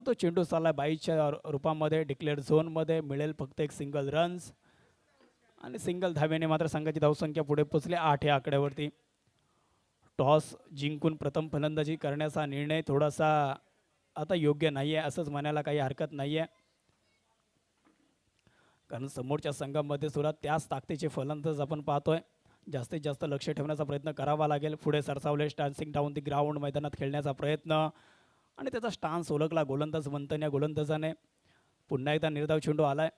तो चेंडू चालला बाईच्या रूपामध्ये डिक्लेअर झोनमध्ये मिळेल फक्त एक सिंगल रन्स आणि सिंगल धावेने मात्र संघाची धावसंख्या पुढे पोचली 8 या आकड्यावरती. टॉस जिंकून प्रथम फलंदाजी करण्याचा निर्णय थोडासा आता योग्य नाही आहे असंच म्हणायला काही हरकत नाही आहे, कारण समोरच्या संघामध्ये सुद्धा त्याच ताकदीचे फलंदाज आपण पाहतोय. जास्तीत जास्त लक्ष ठेवण्याचा प्रयत्न करावा लागेल. पुढे सरसावले स्टॅन्सिंग डाऊन दी ग्राउंड मैदानात खेळण्याचा प्रयत्न आणि त्याचा स्टान्स ओळखला गोलंदाज मंथन या गोलंदाजाने. पुन्हा एकदा निर्धाव चेंडू आलाय.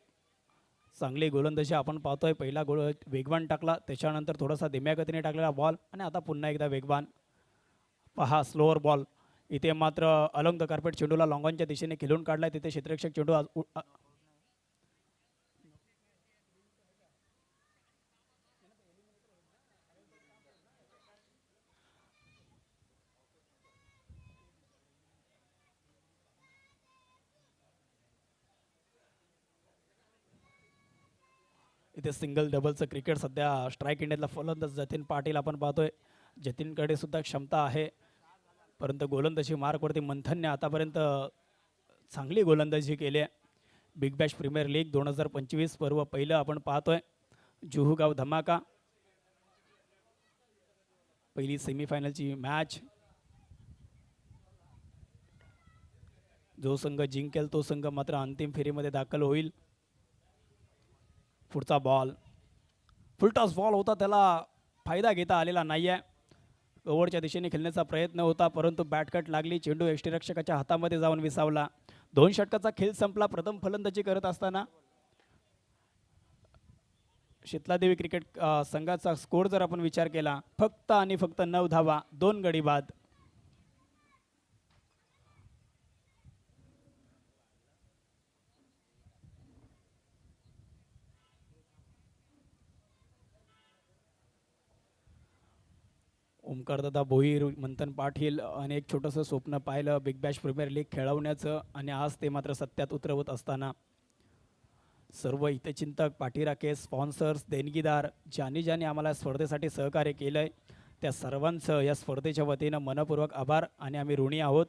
चांगली गोलंदाजी आपण पाहतोय. पहिला गोल वेगवान टाकला, त्याच्यानंतर थोडासा धीम्या गतीने टाकलेला बॉल आणि आता पुन्हा एकदा वेगवान. पहा स्लोअर बॉल. इथे मात्र अलॉंग द कार्पेट चेंडूला लॉंगॉनच्या दिशेने खेळून काढलाय. तिथे क्षेत्ररक्षक चेंडू इथे सिंगल डबलचं क्रिकेट सध्या स्ट्राईक इंडियातला फलंदाज जतीन पाटील आपण पाहतोय. जतीनकडे सुद्धा क्षमता आहे, परंतु गोलंदाजी मार्कवरती मंथनने आतापर्यंत चांगली गोलंदाजी केली आहे. बिग बॅश प्रीमियर लीग 2025 पर्व पहिलं आपण पाहतोय. जुहू गाव धमाका पहिली सेमीफायनलची मॅच. जो संघ जिंकेल तो संघ मात्र अंतिम फेरीमध्ये दाखल होईल. पुढचा बॉल फुलटॉस बॉल होता, त्याला फायदा घेता आलेला नाही आहे. ओव्हरच्या दिशेने खेळण्याचा प्रयत्न होता, परंतु बॅटकट लागली. चेंडू यष्टीरक्षकाच्या हातामध्ये जाऊन विसावला. 2 षटकाचा खेळ संपला. प्रथम फलंदाजी करत असताना शीतलादेवी क्रिकेट संघाचा स्कोर जर आपण विचार केला, फक्त आणि फक्त 9 धावा, 2 गडी बाद. ओमकारदादा भोईर, मंथन पाटील आणि एक छोटंसं स्वप्न पाहिलं बिग बॅश प्रीमियर लीग खेळवण्याचं, आणि आज ते मात्र सत्यात उतरवत असताना सर्व हितचिंतक, पाठीराखे, स्पॉन्सर्स, देणगीदार ज्यांनी आम्हाला स्पर्धेसाठी सहकार्य केलं आहे त्या सर्वांचं या स्पर्धेच्या वतीनं मनपूर्वक आभार आणि आम्ही ऋणी आहोत.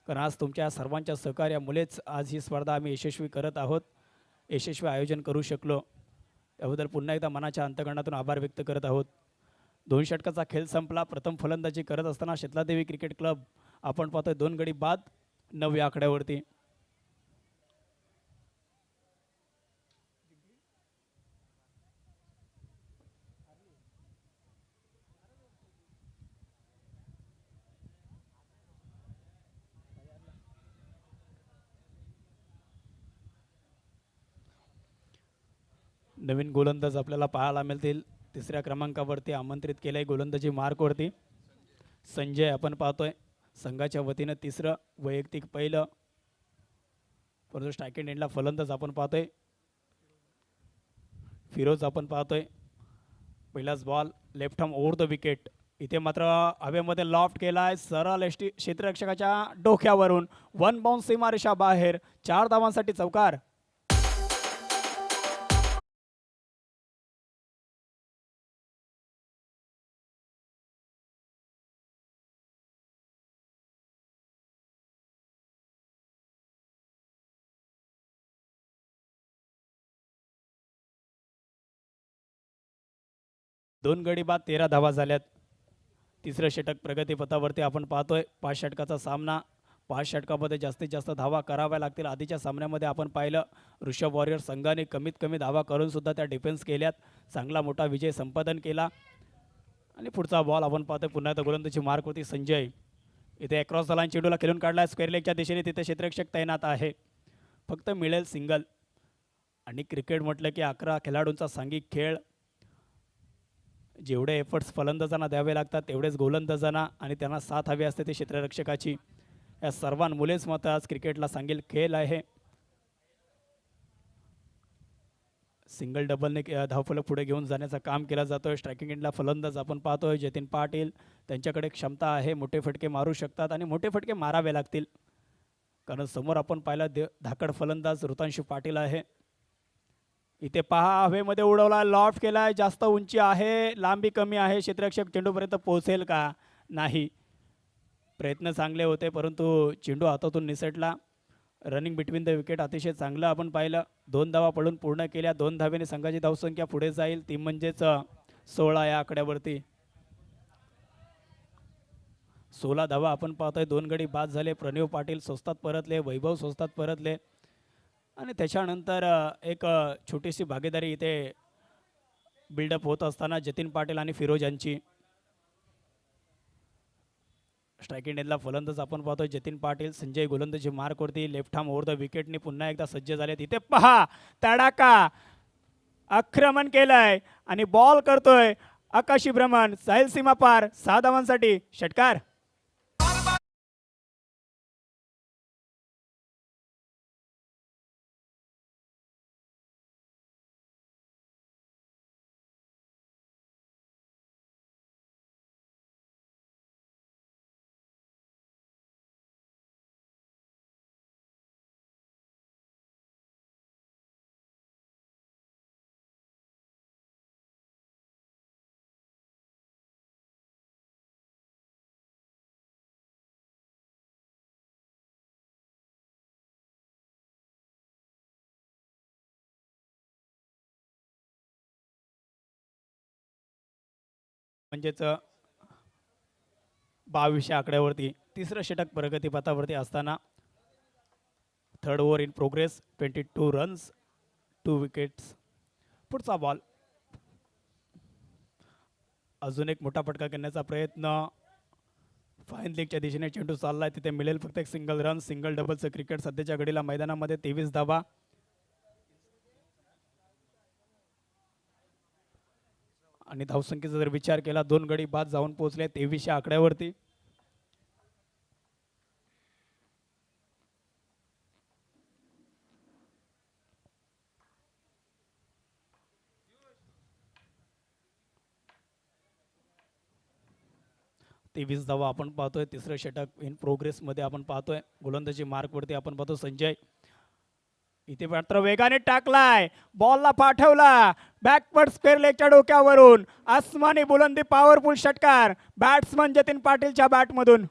कारण आज तुमच्या सर्वांच्या सहकार्यामुळेच आज ही स्पर्धा आम्ही यशस्वी करत आहोत, यशस्वी आयोजन करू शकलो. त्याबद्दल पुन्हा एकदा मनाच्या अंतकरणातून आभार व्यक्त करत आहोत. 2 षटकाचा खेळ संपला. प्रथम फलंदाजी करत असताना शीतलादेवी क्रिकेट क्लब आपण पाहतोय 2 गडी बाद 9 या आकड्यावरती. नवीन गोलंदाज आपल्याला पाहायला मिळतील. 3ऱ्या क्रमांकावरती आमंत्रित केलंय गोलंदाजी मार्कवरती संजय आपण पाहतोय. संघाच्या वतीनं 3रं, वैयक्तिक पहिलं. परंतु स्ट्राईक एंडला फलंदाज आपण पाहतोय फिरोज आपण पाहतोय. पहिलाच ball left arm over the wicket. इथे मात्र हवेमध्ये लॉफ्ट केलाय सरळ क्षेत्ररक्षकाच्या डोक्यावरून. 1 बाउन्स सीमारेषा बाहेर. 4 धावांसाठी चौकार. दोन गडी बाद 13 धावा झाल्यात. 3रं षटक प्रगतीपथावरती आपण पाहतोय. 5 षटकाचा सामना. 5 षटकामध्ये जास्तीत जास्त धावा कराव्या लागतील. आधीच्या सामन्यामध्ये आपण पाहिलं ऋषभ वॉरियर संघाने कमीत कमी धावा करून सुद्धा त्या डिफेन्स केल्यात. चांगला मोठा विजय संपादन केला. आणि पुढचा बॉल आपण पाहतोय पुन्हा एकदा गोलंदाजी मार्क होती संजय. इथे अक्रॉस द लाईन चेंडूला खेळून काढला स्क्वेअर लेगच्या दिशेने. तिथे क्षेत्ररक्षक तैनात आहे. फक्त मिळेल सिंगल. आणि क्रिकेट म्हटलं की 11 खेळाडूंचा सांघिक खेळ. जेवढे एफर्ट्स फलंदाजांना द्यावे लागतात तेवढेच गोलंदाजांना आणि त्यांना साथ हवी असते ते क्षेत्ररक्षकाची. या सर्वांमुळेच मग आज क्रिकेटला सांगेल खेळ आहे. सिंगल डबलने धावफलक पुढे घेऊन जाण्याचं काम केलं जातोय. स्ट्रायकिंग एंडला फलंदाज आपण पाहतोय जतीन पाटील. त्यांच्याकडे क्षमता आहे, मोठे फटके मारू शकतात आणि मोठे फटके मारावे लागतील, कारण समोर आपण पाहिलं धाकड फलंदाज ऋतांशू पाटील आहे. इथे पहा हवेमध्ये उडवला, लॉफ्ट केलाय. जास्त उंची आहे, लांबी कमी आहे. क्षेत्ररक्षक चेंडूपर्यंत पोहोचेल का? नाही. प्रयत्न चांगले होते परंतु चेंडू हातातून निसटला. रनिंग बिटवीन द विकेट अतिशय चांगलं आपण पाहिलं. 2 धावा पडून पूर्ण केल्या. 2 धावेने संघाची धावसंख्या पुढे जाईल ती म्हणजेच 16 या आकड्यावरती. 16 धावा आपण पाहतोय. 2 गडी बाद झाले. प्रणव पाटील स्वस्तात परतले, वैभव स्वस्तात परतले आणि त्याच्यानंतर एक छोटीशी भागीदारी इथे बिल्डअप होत असताना जतीन पाटील आणि फिरोज यांची. स्ट्रायकिंग एंडला फलंदाज आपण पाहतोय जतीन पाटील. संजय गोलंदाजी मार्कवरती लेफ्ट आर्म ओव्हर द विकेटने पुन्हा एकदा सज्ज झाले. तिथे पहा तडाका आक्रमण केलंय आणि बॉल करतोय आकाशी भ्रमण साहिल सीमा पार 6 धावांसाठी षटकार. म्हणजेच 22 आकड्यावरती तिसरं षटक प्रगतीपथावरती असताना. Third over in progress. 22 runs 2 wickets. पुढचा बॉल. अजून एक मोठा फटका करण्याचा प्रयत्न. फाईन लीगच्या दिशेने चेंडू चाललाय. तिथे मिळेल फक्त एक सिंगल रन. सिंगल डबलचं क्रिकेट सध्याच्या घडीला मैदानामध्ये. 23 धावा. आणि धावसंख्येचा जर विचार केला 2 गडी बाद जाऊन पोहोचले 23 आकड्यावरती. तेवीस धावा आपण पाहतोय. तिसरं षटक इन प्रोग्रेस मध्ये आपण पाहतोय. गोलंदाजी मार्कवरती आपण पाहतो संजय. इथे मात्र वेगाने टाकलाय. बॉलला पाठवला बॅकवर्ड स्क्वेअर लेगच्या डोक्यावरून. आसमानी बुलंदी पॉवरफुल षटकार बॅट्समन जतीन पाटीलच्या बॅटमधून.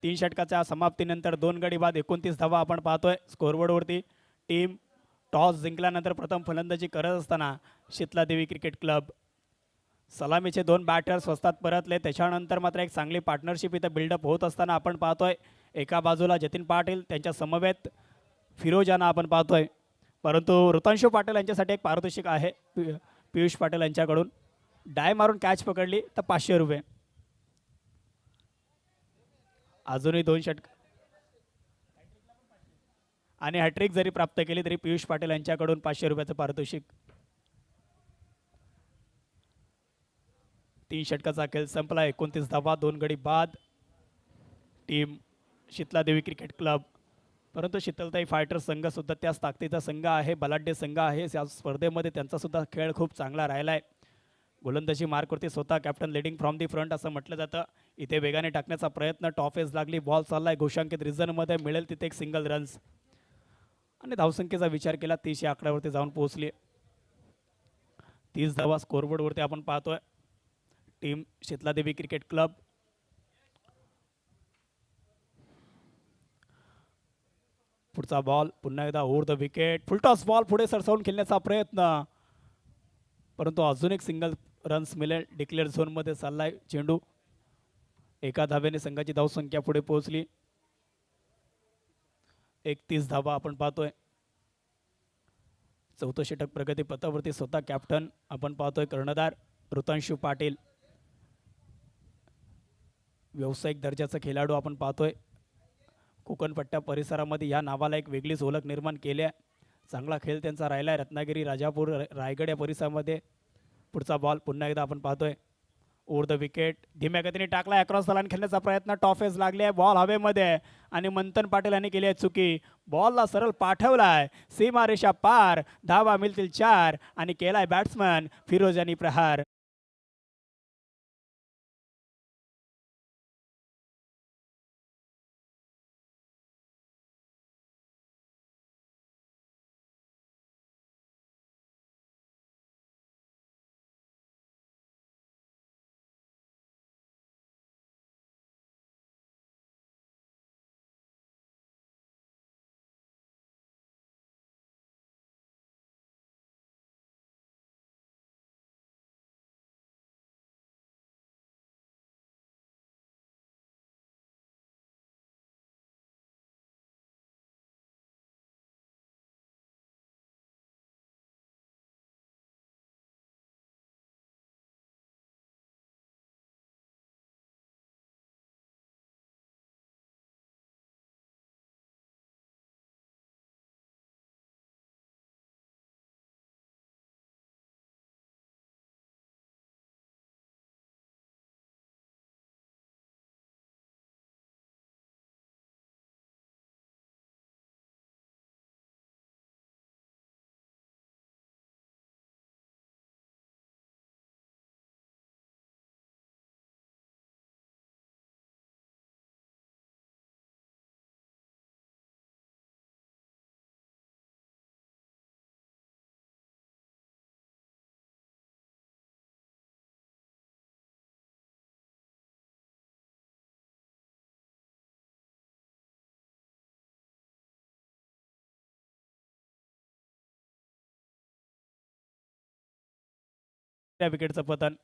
तीन षटकाच्या समाप्तीनंतर 2 गडी बाद 29 धावा आपण पाहतोय स्कोरबोर्डवरती. टीम टॉस जिंकल्यानंतर प्रथम फलंदाजी करत असताना शीतलादेवी क्रिकेट क्लब. सलामीचे 2 बॅटर स्वस्तात परतले. त्याच्यानंतर मात्र एक चांगली पार्टनरशिप इथं बिल्डअप होत असताना आपण पाहतोय. एका बाजूला जतीन पाटील त्यांच्या समवेत फिरोज यांना आपण पाहतोय. परंतु ऋतांशु पाटील यांच्यासाठी एक पारितोषिक आहे पियुष पाटील यांच्याकडून. डाय मारून कॅच पकडली तर 500 रुपये. अजूनही 2 षटक आणि हॅट्रिक जरी प्राप्त केली तरी पियुष पाटील यांच्याकडून 500 रुपयाचं पारितोषिक. 3 षटकाचा खेळ संपला. 29 धावा 2 गडी बाद. Team Sheetaladevi cricket club. परंतु शीतलताई फायटर्स संघ सुद्धा त्याच ताकदीचा संघ आहे. बलाढ्य संघ आहे. या स्पर्धेमध्ये त्यांचा सुद्धा खेळ खूप चांगला राहिला आहे. गोलंदाजी मार्कवरती स्वतः captain leading from the front असं म्हटलं जातं. इथे वेगाने टाकण्याचा प्रयत्न. टॉप एज लागली. बॉल चाललाय घोषांकित रिझनमध्ये. मिळेल तिथे एक सिंगल रन्स. आणि धावसंख्येचा विचार केला 30 या आकड्यावरती जाऊन पोहोचली. 30 धावा स्कोरबोर्डवरती आपण पाहतोय. Team Sheetaladevi cricket club. पुढचा बॉल पुन्हा एकदा over the wicket. Full toss ball पुढे सरसावून खेळण्याचा प्रयत्न. परंतु अजून एक सिंगल रन्स मिळेल. डिक्लेअर झोनमध्ये चाललाय चेंडू. एका धावेने संघाची धावसंख्या पुढे पोहोचली. 31 धावा आपण पाहतोय. चौथं षटक प्रगती पथावरती. स्वतः कॅप्टन आपण पाहतोय कर्णधार ऋतांशु पाटील. व्यावसायिक दर्जाचा खेळाडू आपण पाहतोय. कोकणपट्ट्या परिसरामध्ये या नावाला एक वेगळीच ओळख निर्माण केली आहे. चांगला खेळ त्यांचा राहिला आहे. रत्नागिरी राजापूर रायगड या परिसरामध्ये. पुढचा बॉल पुन्हा एकदा आपण पाहतोय. ओव्हर द विकेट धीम्या गतीने टाकला अक्रॉस द लाईन खेळण्याचा प्रयत्न टॉफेस लागले आहे बॉल हवेमध्ये आहे आणि मंथन पाटील यांनी केली आहे चुकी बॉलला सरळ पाठवलाय सीमारेषा पार धावा मिळतील 4 आणि केलाय बॅट्समन फिरोज यांनी प्रहार त्या विकेटचं पतन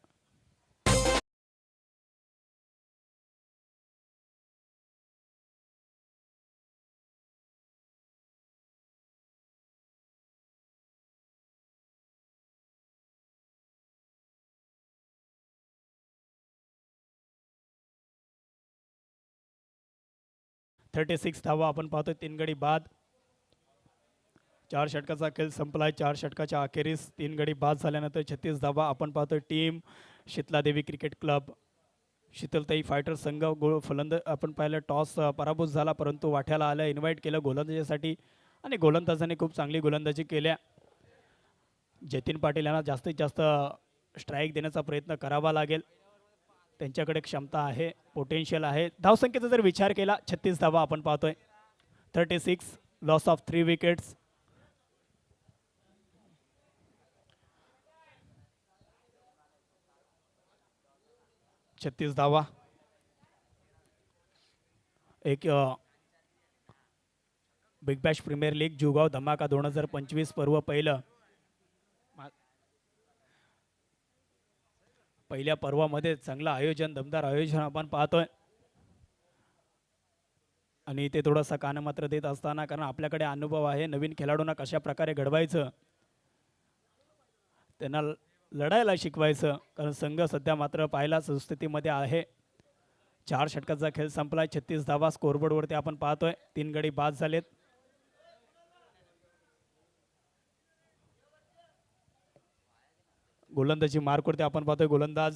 36 धावा आपण पाहतोय 3 गडी बाद 4 षटकाचा खेळ संपलाय 4 षटकाच्या अखेरीस 3 गडी बाद झाल्यानंतर 36 धावा आपण पाहतोय team Sheetaladevi cricket club Sheetaltai fighter संघ फलंदाज आपण पाहिलं टॉस पराभूत झाला परंतु वाठ्याला आलं इन्व्हाइट केलं गोलंदाजीसाठी आणि गोलंदाजांनी खूप चांगली गोलंदाजी केल्या जतीन पाटील यांना जास्तीत जास्त स्ट्राईक देण्याचा प्रयत्न करावा लागेल त्यांच्याकडे क्षमता आहे पोटेन्शियल आहे धावसंख्येचा जर विचार केला 36 धावा आपण पाहतोय 36 लॉस ऑफ 3 विकेट्स छत्तीस धावा एक बिग बॅश प्रीमियर लीग जुगाव धमाका 2025 पर्व पहिल्या पर्वामध्ये चांगलं आयोजन दमदार आयोजन आपण पाहतोय आणि ते थोडासा कान मात्र देत असताना कारण आपल्याकडे अनुभव आहे नवीन खेळाडूंना कशा प्रकारे घडवायचं त्यांना लढायला शिकवायचं कारण संघ सध्या मात्र पाहायला सुस्थितीमध्ये आहे 4 षटकाचा खेळ संपलाय 36 धावा स्कोरबोर्डवरती आपण पाहतोय 3 गडी बाद झालेत गोलंदाजी मार्कवरती आपण पाहतोय गोलंदाज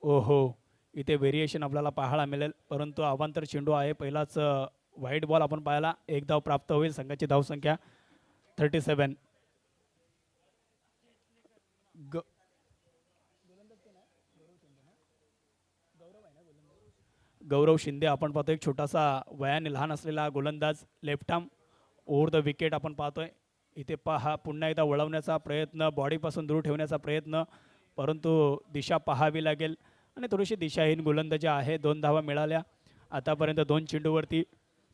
ओहो इथे व्हेरिएशन आपल्याला पाहायला मिळेल परंतु अवांतर चेंडू आहे पहिलाच वाईट बॉल आपण पाहायला एक धाव प्राप्त होईल संघाची धावसंख्या 37 गौरव शिंदे आपण पाहतोय एक छोटासा वयाने लहान असलेला गोलंदाज left arm over the wicket आपण पाहतोय इथे पहा पुन्हा एकदा वळवण्याचा प्रयत्न बॉडीपासून दूर ठेवण्याचा प्रयत्न परंतु दिशा पाहावी लागेल आणि थोडीशी दिशाहीन गोलंदाजी आहे 2 धावा मिळाल्या आतापर्यंत 2 चेंडूवरती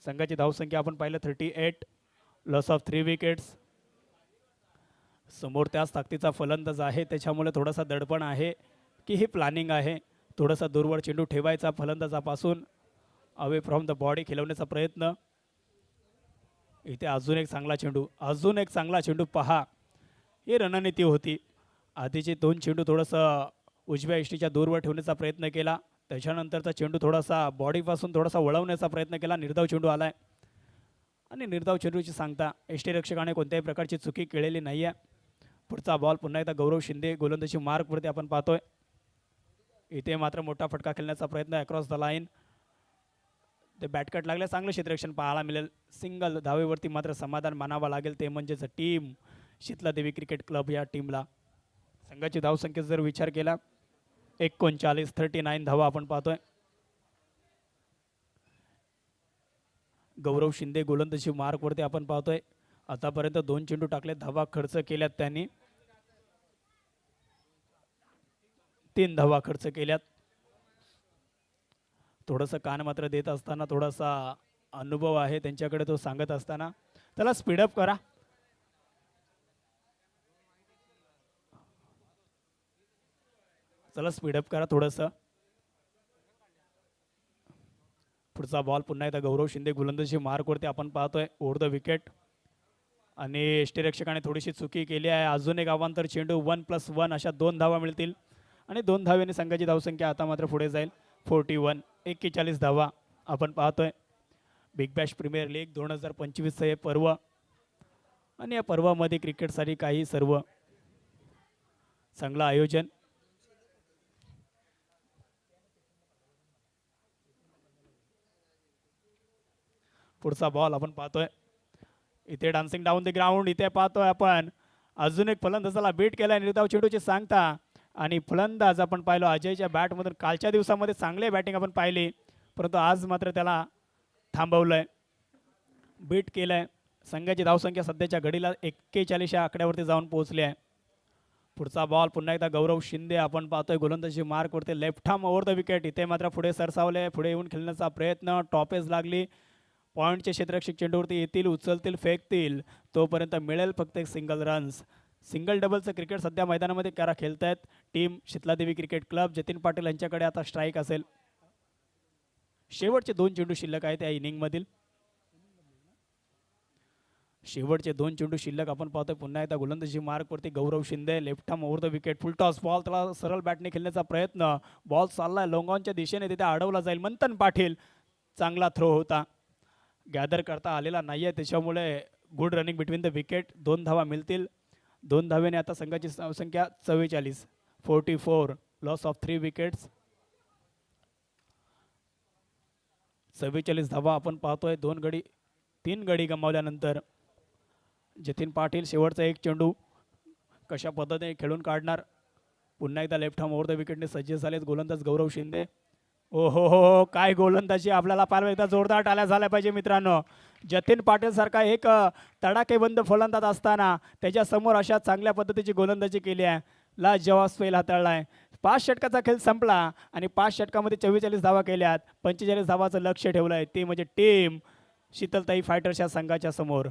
संघाची धावसंख्या आपण पाहिलं 38 लॉस ऑफ 3 विकेट्स समोर त्याच ताकदीचा फलंदाज आहे त्याच्यामुळे थोडासा दडपण आहे की ही प्लॅनिंग आहे थोडासा दूरवर चेंडू ठेवायचा फलंदाजापासून अवे फ्रॉम द बॉडी खेळवण्याचा प्रयत्न इथे अजून एक चांगला चेंडू पहा ही रणनीती होती आधीचे 2 चेंडू थोडंसं उजव्या इष्टीच्या दूरवर ठेवण्याचा प्रयत्न केला त्याच्यानंतरचा चेंडू थोडासा बॉडीपासून थोडासा वळवण्याचा प्रयत्न केला निर्धाव चेंडू आलाय आणि निर्धाव चेंडूची सांगता यष्टीरक्षकाने कोणत्याही प्रकारची चुकी केलेली नाही आहे पुढचा बॉल पुन्हा एकदा गौरव शिंदे गोलंदाजी मार्कवरती आपण पाहतोय. इथे मात्र मोठा फटका खेळण्याचा प्रयत्न अक्रॉस द लाईन. ते बॅटकट लागले, चांगलं क्षेत्ररक्षण पाहायला मिळेल. सिंगल धावेवरती मात्र समाधान मानावं लागेल, ते म्हणजेच टीम शीतलादेवी क्रिकेट क्लब या टीमला. संघाची धावसंख्येचा जर विचार केला 39 धावा आपण पाहतोय. गौरव शिंदे गोलंदाजी मार्कवरती आपण पाहतोय. आतापर्यंत 2 चेंडू टाकले, धावा खर्च केल्यात त्यांनी, 3 धावा खर्च केल्यात. थोडंसं कान मात्र देत असताना थोडासा अनुभव आहे त्यांच्याकडे, तो सांगत असताना त्याला स्पीडअप करा. चला स्पीडअप करा थोडंसं. पुढचा बॉल पुन्हा एकदा गौरव शिंदे गोलंदाजी मार्कवरती आपण पाहतोय. ओव्हर द विकेट आणि यष्टीरक्षकाने थोडीशी चुकी केली आहे. अजून एक अवांतर चेंडू, 1+1 अशा 2 धावा मिळतील आणि 2 धाव्याने संघाची धावसंख्या आता मात्र पुढे जाईल. 41 धावा आपण पाहतोय. बिग बॅश प्रीमियर लीग 2025 हे पर्व आणि या पर्वामध्ये क्रिकेटसाठी काही सर्व चांगलं आयोजन. पुढचा बॉल आपण पाहतोय. इथे डान्सिंग डाऊन द ग्राउंड, इथे पाहतोय आपण अजून एक फलंदाजाला बीट केलाय निर्धाव चेंडूची सांगता. आणि फलंदाज आपण पाहिलो अजयच्या बॅटमधून, कालच्या दिवसामध्ये चांगले बॅटिंग आपण पाहिली, परंतु आज मात्र त्याला थांबवलंय, बीट केलंय. संघाची धावसंख्या सध्याच्या घडीला 41 या आकड्यावरती जाऊन पोहोचली आहे. पुढचा बॉल पुन्हा एकदा गौरव शिंदे आपण पाहतोय गोलंदाजी मार्कवरती. Left arm over the wicket, इथे मात्र पुढे सरसावले, पुढे येऊन खेळण्याचा प्रयत्न, टॉपेज लागली. पॉईंटचे क्षेत्ररक्षक चेंडूवरती येतील, उचलतील, फेकतील, तोपर्यंत मिळेल फक्त एक सिंगल रन्स. सिंगल डबलचं क्रिकेट सध्या मैदानामध्ये करा खेळतायत team Sheetaladevi cricket club. Jatin Patil यांच्याकडे आता स्ट्राईक असेल. शेवटचे 2 चेंडू शिल्लक आहेत या इनिंगमधील. शेवटचे 2 चेंडू शिल्लक आपण पाहतोय. पुन्हा एकदा गोलंदाजी मार्कवरती Gaurav Shinde, left arm over the wicket, full toss ball, त्याला सरळ बॅटने खेळण्याचा प्रयत्न, बॉल चाललाय लॉंगॉनच्या दिशेने, तिथे अडवला जाईल. मंथन पाटील, चांगला थ्रो होता, गॅदर करता आलेला नाही आहे, त्याच्यामुळे good running between the wicket. 2 धावा मिळतील. 2 धावेने आता संघाची संख्या 44 लॉस ऑफ 3 विकेट्स. 44 धावा आपण पाहतोय. 3 गडी गमावल्यानंतर जतीन पाटील शेवटचा एक चेंडू कशा पद्धतीने खेळून काढणार. पुन्हा एकदा लेफ्ट आर्म ओव्हर द विकेटने सज्ज झालेत गोलंदाज गौरव शिंदे. ओ हो, काय गोलंदाजी, आपल्याला पाहायला एकदा जोरदार टाळ्या झाल्या पाहिजे मित्रांनो. जतीन पाटील सारखा एक तडाखेबंद फलंदाज असताना त्याच्यासमोर अशा चांगल्या पद्धतीची गोलंदाजी केली आहे, लाजवाब स्पेल हाताळलाय. 5 षटकाचा खेळ संपला आणि 5 षटकामध्ये 44 धावा केल्यात. 45 धावाचं लक्ष ठेवलंय, ते म्हणजे टीम शीतलताई फायटर्सच्या संघाच्या समोर.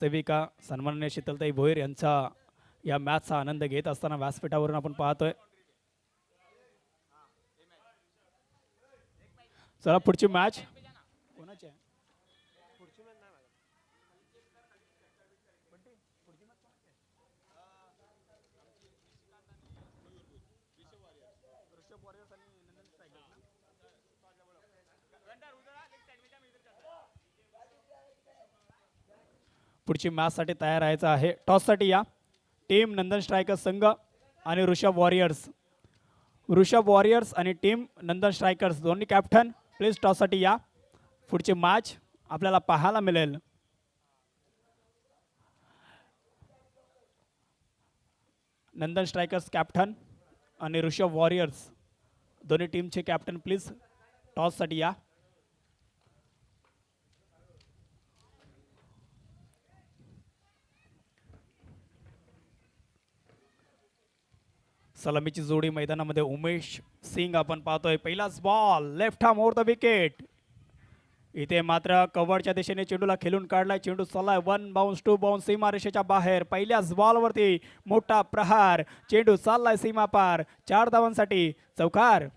सेविका सन्माननीय शीतलताई भोईर यांचा या मॅचचा आनंद घेत असताना व्यासपीठावरून आपण पाहतोय. चला पुढची मॅच कोणाची आहे? पुढची मॅच साठी तयार राहायचं आहे. टॉस साठी या टीम नंदन स्ट्रायकर्स संघ आणि ऋषभ वॉरियर्स. ऋषभ वॉरियर्स आणि टीम नंदन स्ट्रायकर्स दोन्ही कॅप्टन प्लीज टॉस साठी या. पुढची मॅच आपल्याला पाहायला मिळेल. नंदन स्ट्रायकर्स कॅप्टन आणि ऋषभ वॉरियर्स दोन्ही टीमचे कॅप्टन प्लीज टॉस साठी या. सलामीची जोडी मैदानामध्ये उमेश सिंग आपण पाहतोय. पहिलाच ball left arm over the wicket. इथे मात्र कव्हरच्या दिशेने चेंडूला खेळून काढलाय. चेंडू चाललाय 1 बाउन्स 2 बाउन्स सीमारेषेच्या बाहेर. पहिल्याच बॉलवरती मोठा प्रहार. चेंडू चाललाय सीमा पार. 4 धावांसाठी चौकार.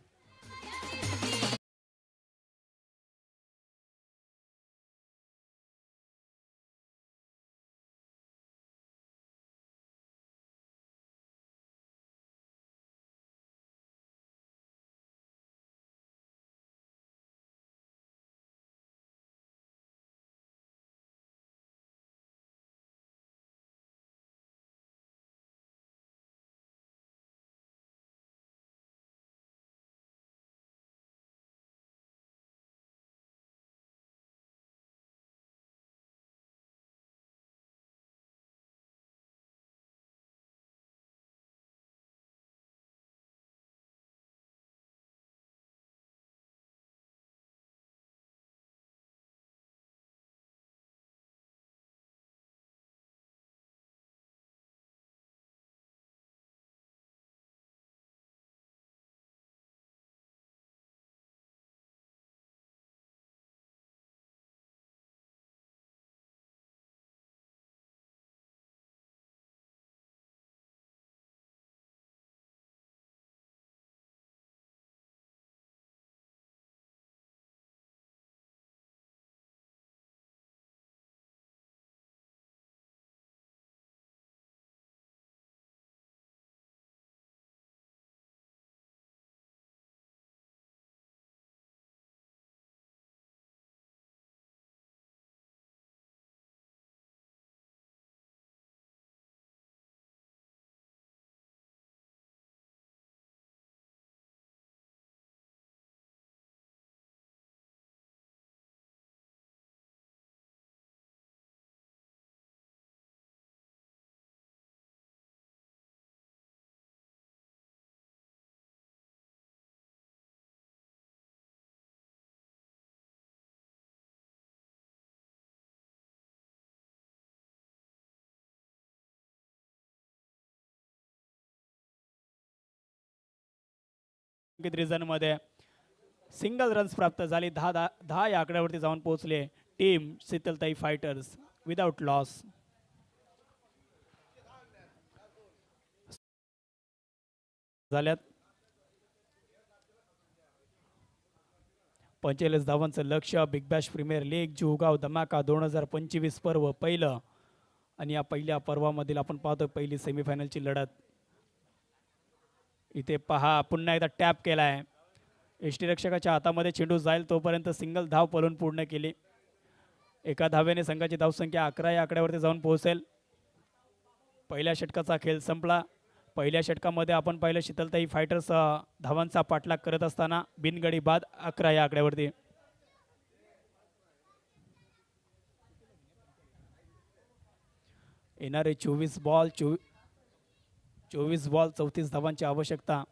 रिझन मध्ये सिंगल रन्स प्राप्त झाली. 10 या आकड्यावरती जाऊन पोहोचले team Sheetaltai fighters without loss. झाल्यात 45 धावांचं लक्ष्य. बिग बॅश प्रीमियर लीग जुहगाव धमाका 2025 पर्व पहिलं आणि या पहिल्या पर्वामधील आपण पाहतो पहिली सेमीफायनलची लढत. इथे पहा पुन्हा एकदा टॅप केलाय. यष्टीरक्षकाच्या हातामध्ये चेंडू जाईल तोपर्यंत सिंगल धाव पळून पूर्ण केली. एका धावेने संघाची धावसंख्या 11 या आकड्यावरती जाऊन पोहोचेल. पहिल्या षटकाचा खेळ संपला. पहिल्या षटकामध्ये आपण पाहिलं शीतलताई फायटर्स धावांचा पाठलाग करत असताना बिनगडी बाद 11 या आकड्यावरती. येणारे 24 बॉल 34 धावांची आवश्यकता.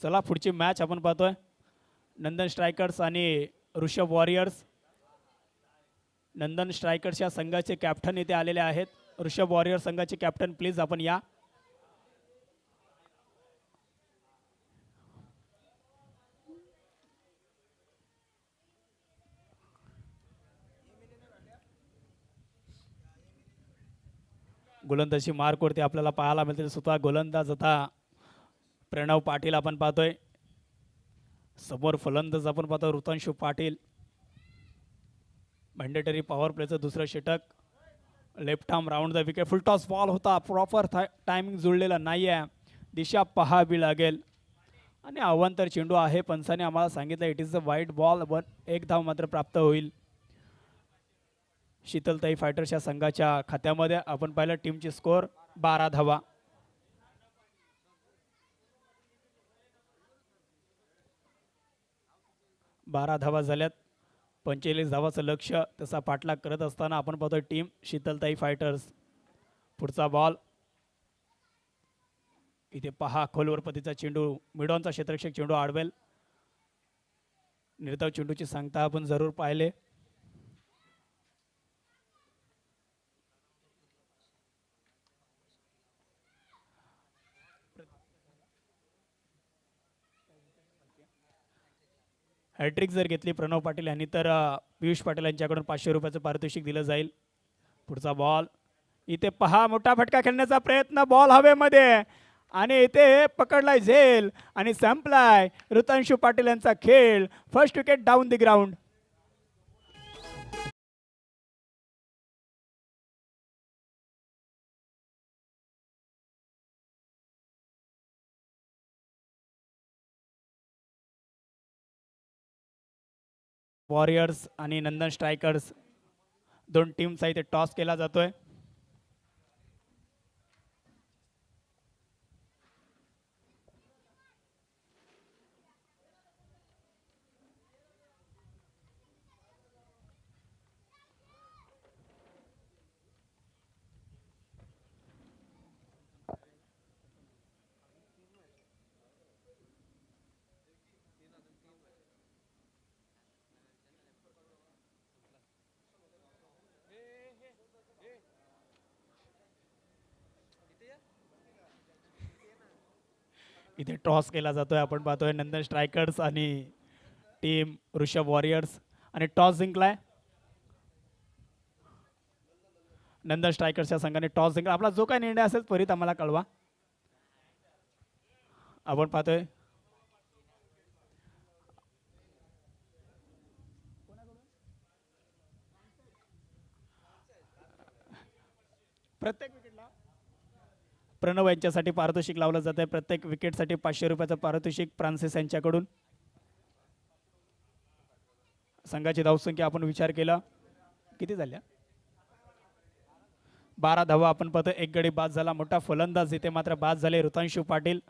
चला पुढची मॅच आपण पाहतोय नंदन स्ट्रायकर्स आणि ऋषभ वॉरियर्स. नंदन स्ट्रायकर्स या संघाचे कॅप्टन इथे आलेले आहेत. ऋषभ वॉरियर संघाचे कॅप्टन प्लीज आपण या. गोलंदाजी मार्कवरती आपल्याला पाहायला मिळते. स्वतः गोलंदाज आता प्रणव पाटील आपण पाहतोय. समोर फलंदाज आपण पाहतो ऋतांशु पाटील. मॅन्डेटरी पॉवर प्लेचं दुसरं षटक. Left arm round the wicket. Full toss ball होता. प्रॉपर टायमिंग जुळलेला नाही आहे. दिशा पहावी लागेल आणि अवांतर चेंडू आहे. पंचाने आम्हाला सांगितलं इट इज अ वाईट बॉल. एक धाव मात्र प्राप्त होईल शीतलताई फायटर्सच्या संघाच्या खात्यामध्ये. आपण पाहिलं टीमची स्कोर 12 धावा. 12 धावा झाल्यात. 45 धावाचं लक्ष्य तसा पाठलाग करत असताना आपण पाहतोय टीम शीतलताई फायटर्स. पुढचा बॉल इथे पहा खोलवर पतीचा चेंडू. मिडॉनचा क्षेत्ररक्षक चेंडू आडवेल. निर्धाव चेंडूची सांगता आपण जरूर पाहिले. हॅट्रिक जर घेतली प्रणव पाटील यांनी तर पियुष पाटील यांच्याकडून 500 रुपयाचं पारितोषिक दिलं जाईल. पुढचा बॉल इथे पहा. मोठा फटका खेळण्याचा प्रयत्न. बॉल हवेमध्ये आणि इथे पकडलाय झेल आणि संपलाय ऋतांशु पाटील यांचा खेळ. First wicket down the ground. Warriors आणि नंदन स्ट्रायकर्स दोन टीमचा इथे टॉस केला जातोय. इथे टॉस केला जातोय. आपण पाहतोय नंदन स्ट्रायकर्स आणि टीम ऋषभ वॉरियर्स आणि टॉस जिंकलाय. नंदन स्ट्रायकर्सच्या संघाने टॉस जिंकला. आपला जो काही निर्णय असेल त्वरित आम्हाला कळवा. आपण पाहतोय प्रत्येक विकेटला प्रणव यांच्यासाठी पारितोषिक लावलं जात आहे. प्रत्येक विकेटसाठी 500 रुपयाचं पारितोषिक फ्रान्सिस यांच्याकडून. संघाची धावसंख्या आपण विचार केला किती झाल्या. 12 धावा आपण पाहतो. एक गडी बाद झाला. मोठा फलंदाज इथे मात्र बाद झाले. ऋतांशु पाटील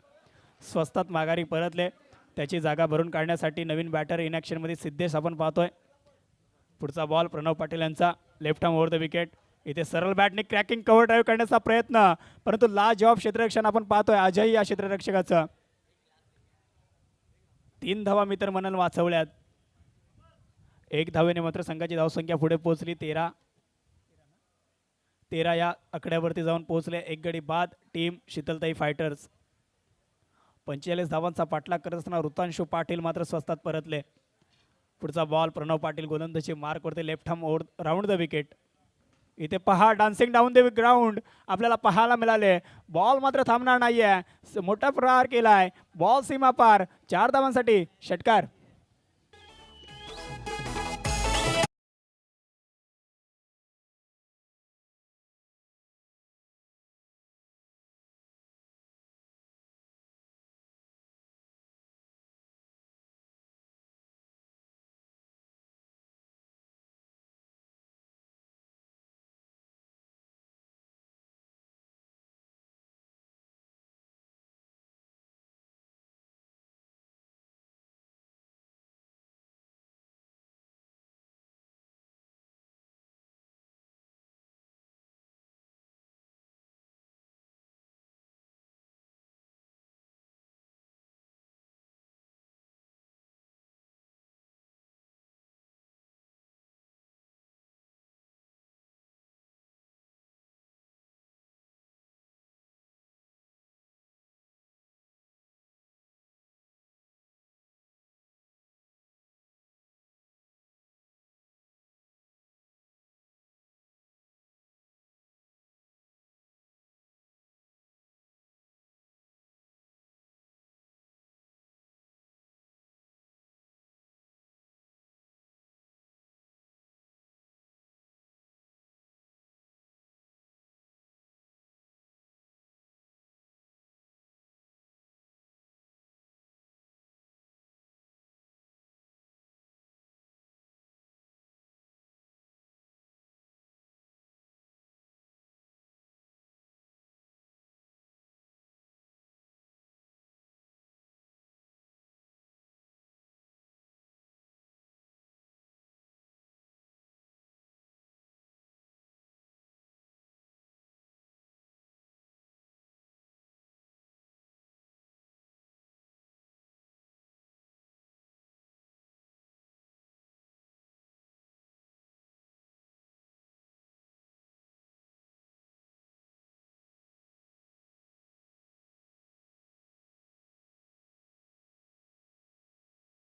स्वस्तात माघारी परतले. त्याची जागा भरून काढण्यासाठी नवीन बॅटर इन ॲक्शनमध्ये सिद्धेश आपण पाहतोय. पुढचा बॉल प्रणव पाटील यांचा. Left arm over the wicket. इथे सरळ बॅटने क्रॅकिंग कव्हर ड्राईव्ह करण्याचा प्रयत्न परंतु लाजवाब क्षेत्ररक्षण आपण पाहतोय अजय या क्षेत्ररक्षकाचं. 3 धावा मित्र मनन वाचवल्यात. 1 धावेने मात्र संघाची धावसंख्या पुढे पोहोचली. 13 या आकड्यावरती जाऊन पोहोचले. एक गडी बाद टीम शीतलताई फायटर्स. 45 धावांचा पाठलाग करत असताना ऋतांशु पाटील मात्र स्वस्तात परतले. पुढचा बॉल प्रणव पाटील गोलंदाजी मार्क करते. Left arm over round the wicket. इथे पहा डान्सिंग डाऊन द ग्राउंड आपल्याला पाहायला मिळाले. बॉल मात्र थांबणार नाहीये. मोठा प्रहार केलाय. बॉल सीमा पार. 4 धावांसाठी षटकार.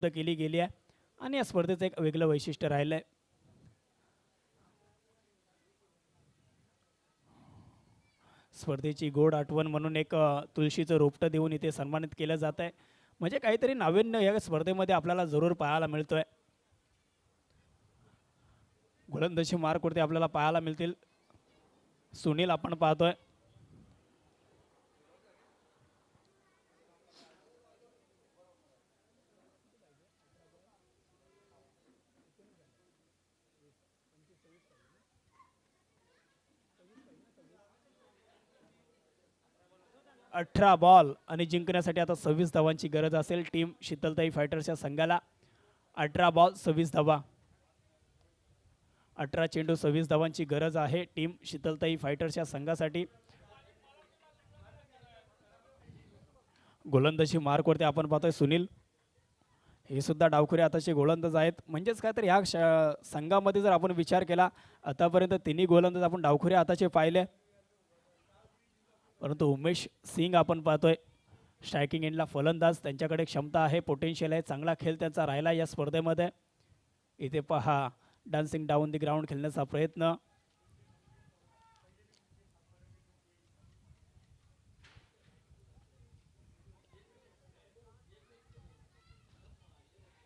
केली गेली आहे आणि या स्पर्धेचं एक वेगळं वैशिष्ट्य राहिलं आहे. स्पर्धेची गोड आठवण म्हणून एक तुळशीचं रोपटं देऊन इथे सन्मानित केलं जात आहे. म्हणजे काहीतरी नाविन्य या स्पर्धेमध्ये आपल्याला जरूर पाहायला मिळतोय. गोलंदाजी मार्कवरती आपल्याला पाहायला मिळतील. सुनील आपण पाहतोय. अठरा बॉल आणि जिंकण्यासाठी आता 26 धावांची गरज असेल टीम शीतलताई फायटर्सच्या संघाला. 18 बॉल 26 धावा. 18 चेंडू 26 धावांची गरज आहे टीम शीतलताई फायटर्सच्या संघासाठी. गोलंदाजी मार्कवरती आपण पाहतोय सुनील. हे सुद्धा डावखुरे आताचे गोलंदाज आहेत. म्हणजेच काय तर ह्या संघामध्ये जर आपण विचार केला आतापर्यंत तिन्ही गोलंदाज आपण डावखुरे आताचे पाहिले. परंतु उमेश सिंग आपण पाहतोय स्ट्रायकिंग एंडला फलंदाज. त्यांच्याकडे क्षमता आहे, पोटेन्शियल आहे, चांगला खेळ त्यांचा राहिला या स्पर्धेमध्ये. इथे पहा डान्सिंग डाऊन दी ग्राउंड खेळण्याचा प्रयत्न.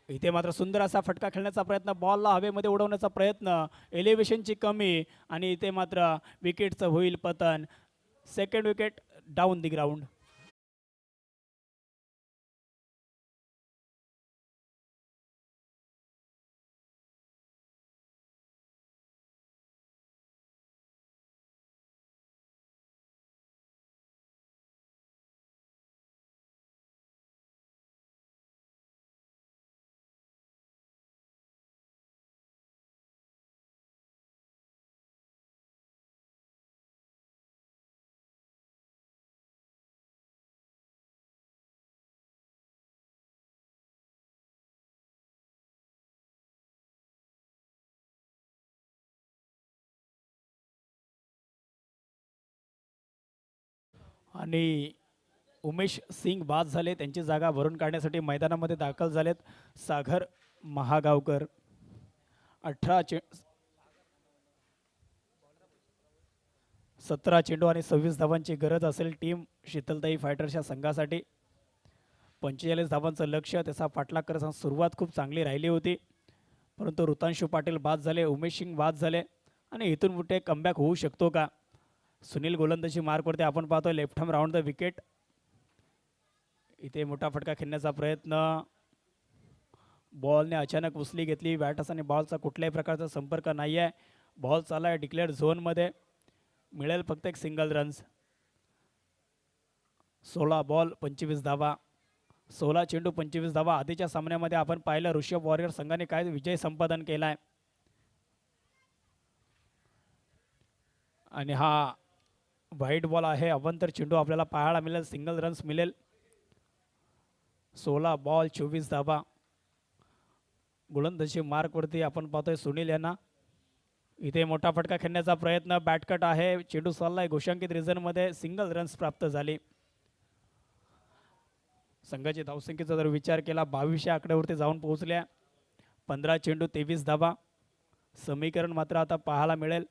इथे मात्र सुंदर असा फटका खेळण्याचा प्रयत्न, बॉलला हवेमध्ये उडवण्याचा प्रयत्न, एलिव्हेशनची कमी आणि इथे मात्र विकेटचं होईल पतन. Second wicket down the ground. आणि उमेश सिंग बाद झाले. त्यांची जागा भरून काढण्यासाठी मैदानामध्ये दाखल झालेत सागर महागावकर. 17 चेंडू आणि 26 धावांची गरज असेल टीम शीतलताई फायटर्सच्या संघासाठी. 45 धावांचं लक्ष्य. त्याचा पाठलाग करत सुरुवात खूप चांगली राहिली होती, परंतु ऋतांशू पाटील बाद झाले, उमेश सिंग बाद झाले आणि इथून कुठे कमबॅक होऊ शकतो का? सुनील गोलंदाजी मार्कवरती आपण पाहतोय left ham round the wicket. इथे मोठा फटका खेळण्याचा प्रयत्न. बॉलने अचानक उचली घेतली. बॅटर्स आणि बॉलचा कुठल्याही प्रकारचा संपर्क नाही आहे. बॉल चालला आहे डिक्लेअर झोनमध्ये. मिळेल फक्त एक सिंगल रन्स. 16 बॉल 25 धावा. 16 चेंडू 25 धावा. आधीच्या सामन्यामध्ये आपण पाहिलं ऋषभ वॉरियर संघाने काय विजय संपादन केला आहे. आणि हा व्हाईट बॉल आहे. अवंतर चेंडू आपल्याला पाहायला मिळेल. सिंगल रन्स मिळेल. 16 बॉल 24 धावा. गोलंदाजी मार्कवरती आपण पाहतोय सुनील यांना. इथे मोठा फटका खेळण्याचा प्रयत्न. बॅटकट आहे. चेंडू चाललाय घोषांकित रिझनमध्ये. सिंगल रन्स प्राप्त झाली. संघाची धावसंख्येचा जर विचार केला 22 आकड्यावरती जाऊन पोहोचल्या. 15 चेंडू 23 धावा. समीकरण मात्र आता पाहायला मिळेल.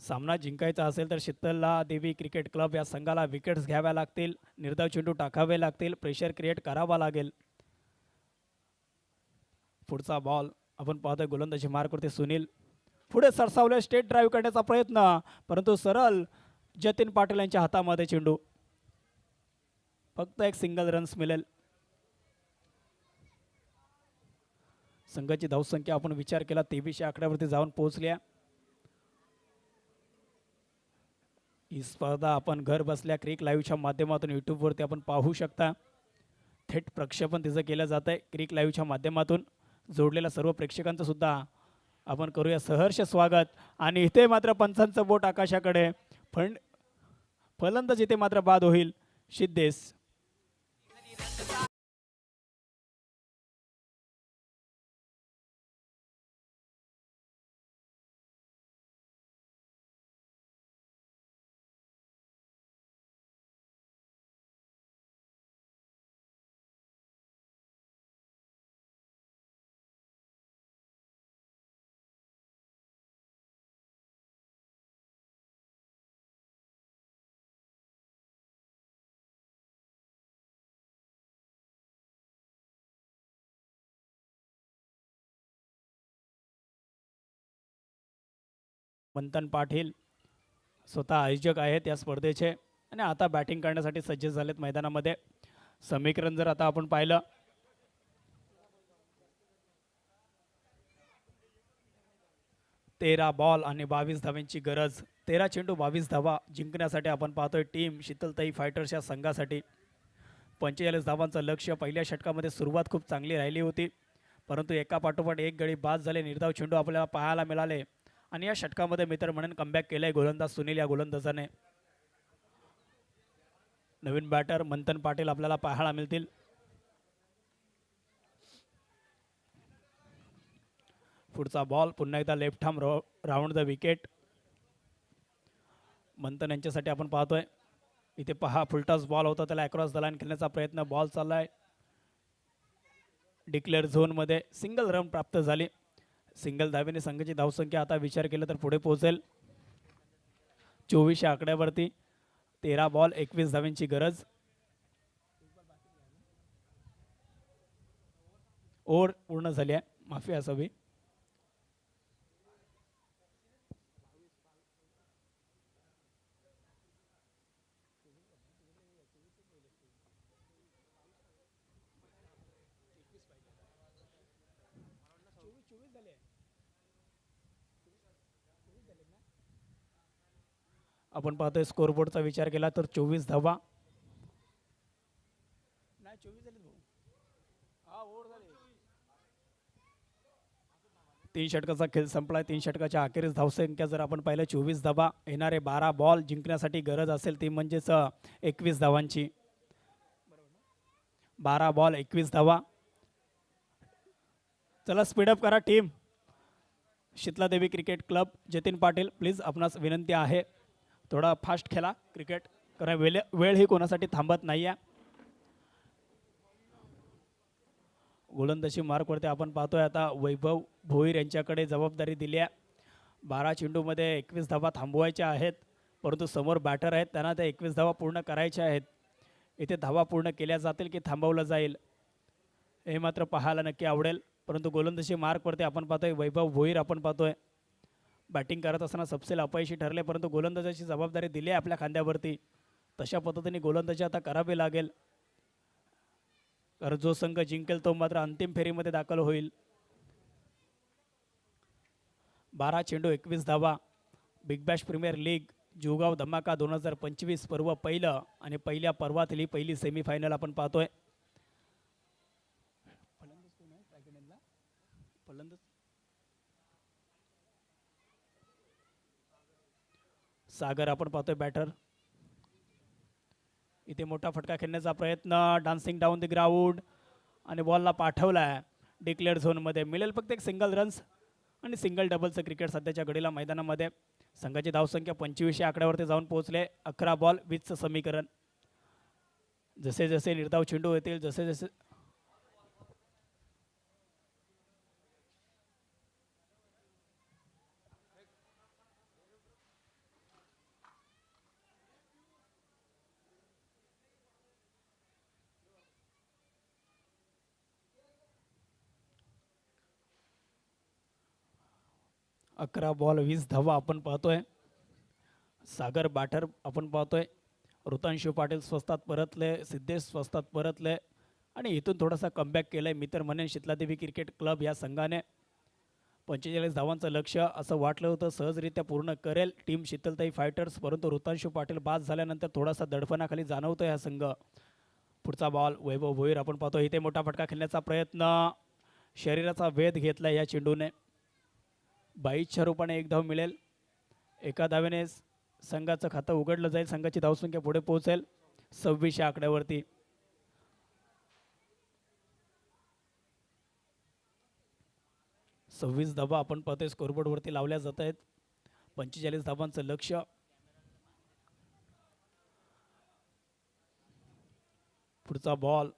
सामना जिंकायचा असेल तर शीतलला देवी क्रिकेट क्लब या संघाला विकेट्स घ्याव्या लागतील, निर्धाव चेंडू टाकावे लागतील, प्रेशर क्रिएट करावा लागेल. पुढचा बॉल आपण पाहतोय गोलंदाजी मार्कवरती सुनील. पुढे सरसावले. स्टेट ड्राईव्ह करण्याचा प्रयत्न, परंतु सरळ जतीन पाटील यांच्या हातामध्ये चेंडू. फक्त एक सिंगल रन्स मिळेल. संघाची धावसंख्या आपण विचार केला 23 आकड्यावरती जाऊन पोहोचल्या. ही स्पर्धा आपण घर बसल्या क्रिक लाईव्हच्या माध्यमातून यूट्यूबवरती आपण पाहू शकता. थेट प्रक्षेपण तिचं केलं जात आहे क्रिक लाईव्हच्या माध्यमातून. जोडलेल्या सर्व प्रेक्षकांचं सुद्धा आपण करूया सहर्ष स्वागत. आणि इथे मात्र पंचांचं बोट आकाशाकडे. फलंदाज इथे मात्र बाद होईल सिद्धेश. मंथन पाटील स्वतः आयोजक आहेत या स्पर्धेचे आणि आता बॅटिंग करण्यासाठी सज्ज झालेत मैदानामध्ये. समीकरण जर आता आपण पाहिलं 13 बॉल आणि 22 धावांची गरज. 13 चेंडू 22 धावा जिंकण्यासाठी आपण पाहतोय टीम शीतलताई फायटर्स या संघासाठी 45 धावांचं लक्ष्य. पहिल्या षटकामध्ये सुरुवात खूप चांगली राहिली होती, परंतु एका पाठोपाठ एक गडी बाद झाले. निर्धाव चेंडू आपल्याला पाहायला मिळाले आणि या षटकामध्ये मित्र म्हणून कमबॅक केलंय गोलंदाज सुनील या गोलंदाजाने. नवीन बॅटर मंथन पाटील आपल्याला पाहायला मिळतील. पुढचा बॉल पुन्हा एकदा left arm round the wicket. Manthan यांच्यासाठी आपण पाहतोय इथे पहा फुलटॉस बॉल होता, त्याला अक्रॉस द लाईन खेळण्याचा प्रयत्न. बॉल चाललाय डिक्लेअर झोनमध्ये. सिंगल रन प्राप्त झाली. सिंगल धावेने संघाची धावसंख्या आता विचार केला तर पुढे पोहोचेल 24 या आकड्यावरती. 13 बॉल 21 धावांची गरज. ओव्हर पूर्ण झाली आहे, माफी असावी. आपण पाहतोय स्कोरबोर्डचा विचार केला तर 24 धावा. नाही 24 झाले भाऊ. हा ओव्हर झाले. 3 षटकाचा खेळ संपलाय. 3 षटकाच्या अखेरीस धावसंख्या जर आपण पाहिलं 24 धावा. येणारे 12 बॉल जिंकण्यासाठी गरज असेल ती म्हणजेच 21 धावांची. 12 बॉल 21 धावा. चला स्पीडअप करा team. Sheetaladevi cricket club Jatin Patil please आपणास विनंती आहे थोडा फास्ट खेळा क्रिकेट, कारण वेळ ही कोणासाठी थांबत नाही आहे. गोलंदाजी मार्कवरती आपण पाहतोय आता वैभव भोईर यांच्याकडे जबाबदारी दिली आहे. 12 चेंडूमध्ये 21 धावा थांबवायच्या आहेत, परंतु समोर बॅटर आहेत त्यांना त्या 21 धावा पूर्ण करायच्या आहेत. इथे धावा पूर्ण केल्या जातील की थांबवलं जाईल हे मात्र पाहायला नक्की आवडेल. परंतु गोलंदाजी मार्कवरती आपण पाहतोय वैभव भोईर आपण पाहतोय बॅटिंग करत असताना सबसेल अपयशी ठरले, परंतु गोलंदाजाची जबाबदारी दिली आहे आपल्या खांद्यावरती. तशा पद्धतीने गोलंदाजी आता करावी लागेल, कारण जो संघ जिंकेल तो मात्र अंतिम फेरीमध्ये दाखल होईल. 12 चेंडू 21 धावा. बिग बॅश प्रीमियर लीग जुगाव धमाका 2025 पर्व पहिलं आणि पहिल्या पर्वातली पहिली सेमीफायनल आपण पाहतोय. सागर आपण पाहतोय बॅटर. इथे मोठा फटका खेळण्याचा प्रयत्न. डान्सिंग डाऊन द ग्राउंड आणि बॉलला पाठवला आहे डिक्लेअर झोनमध्ये. मिळेल फक्त एक सिंगल रन्स आणि सिंगल डबलचं क्रिकेट सध्याच्या घडीला मैदानामध्ये. संघाची धावसंख्या 25 या आकड्यावरती जाऊन पोहोचले. 11 बॉल 20चं समीकरण. जसे जसे निर्धाव चेंडू येतील जसे जसे 11 बॉल 20 धावा आपण पाहतोय. सागर बॅटर आपण पाहतोय. ऋतांशु पाटील स्वस्तात परतले. सिद्धेश स्वस्तात परतले आणि इथून थोडासा कमबॅक केलंय मी तर म्हणेन शीतलादेवी क्रिकेट क्लब या संघाने. 45 धावांचं लक्ष्य असं वाटलं होतं सहजरित्या पूर्ण करेल टीम शीतलताई फायटर्स, परंतु ऋतांशु पाटील बाद झाल्यानंतर थोडासा दडपणाखाली जाणवतो हा संघ. पुढचा बॉल वैभव भोईर आपण पाहतो. इथे मोठा फटका खेळण्याचा प्रयत्न. शरीराचा वेध घेतला या चेंडूने. 22च्या रूपाने 1 धाव मिळेल. एका धावेने संघाचं खातं उघडलं जाईल. संघाची धावसंख्या पुढे पोहोचेल 26 या आकड्यावरती. सव्वीस धावा आपण पाहतोय स्कोरबोर्डवरती लावल्या जात आहेत. 45 धावांचं लक्ष्य. पुढचा बॉल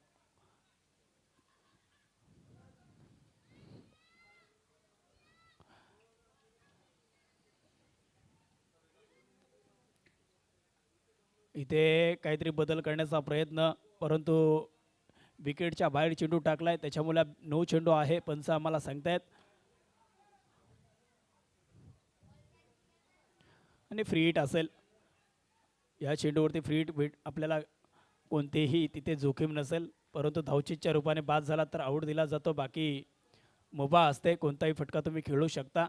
इथे काहीतरी बदल करण्याचा प्रयत्न, परंतु विकेटच्या बाहेर चेंडू टाकलाय त्याच्यामुळे 9 चेंडू आहे पंच आम्हाला सांगतायत. आणि फ्री हिट असेल. या चेंडूवरती फ्री हिट भेट आपल्याला कोणतेही तिथे जोखीम नसेल, परंतु धावचीच्या रूपाने बाद झाला तर आऊट दिला जातो. बाकी मुभा असते, कोणताही फटका तुम्ही खेळू शकता.